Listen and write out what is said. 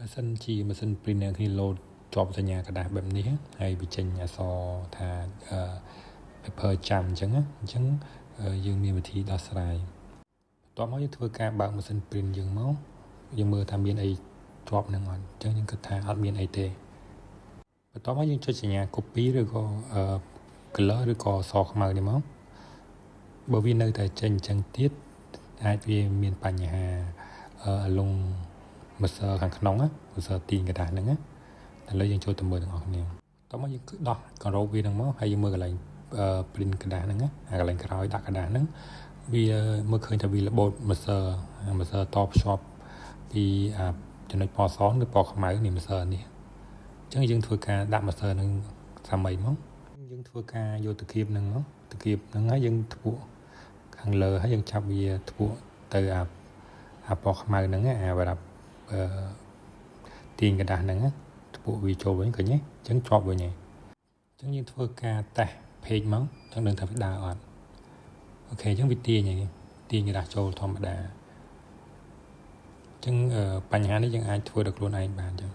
បើសិនជាម៉ាស៊ីន print អ្នកគ្នាលោតជាប់សញ្ញាกระดาษបែបនេះហើយវាចេញអក្សរថា paper ចាំអញ្ចឹងយើងមានវិធីដោះស្រាយបន្ទាប់មកយើងធ្វើការបើកម៉ាស៊ីន print យើងមកយើងមើលថាមានអីជាប់នឹងអត់អញ្ចឹងយើងគិតថាអត់មានអីទេបន្ទាប់មកយើងចុចសញ្ញា copy ឬក៏ color ឬក៏អក្សរខ្មៅនេះមកបើវានៅតែចេញអញ្ចឹងទៀតអាចវាមានបញ្ហាលងម្សៅខាងក្នុងម្សៅទីกระดาษហ្នឹងឥឡូវយើងចូលទៅមើលទាំងអស់គ្នាតោះមកយើងដោះកន្រោបវាហ្នឹងមកហើយយើងមើលកន្លែង print กระดาษហ្នឹងអាកន្លែងក្រោយដាក់กระดาษហ្នឹងវាមើលឃើញថាវារបូតម្សៅតភ្ជាប់ពីចំណុចពណ៌សឬពណ៌ខ្មៅនេះម្សៅនេះអញ្ចឹងយើងធ្វើការដាក់ម្សៅហ្នឹងសាមីមកយើងធ្វើការយកតកៀបហ្នឹងមកតកៀបហ្នឹងហើយយើងធ្ពក់ខាងលើហើយយើងចាប់វាធ្ពក់ទៅអាពណ៌ខ្មៅហ្នឹងសម្រាប់ទាញกระดาษហ្នឹងធ្ពក់វាចូលវិញឃើញទេអញ្ចឹងជាប់វិញហើយអញ្ចឹងយើងធ្វើការតេស្ត page មកចង់ដឹងថាវាដើរអត់អូខេអញ្ចឹងវាទាញกระดาษចូលធម្មតាអញ្ចឹងបញ្ហានេះយើងអាចធ្វើដល់ខ្លួនឯងបានអញ្ចឹង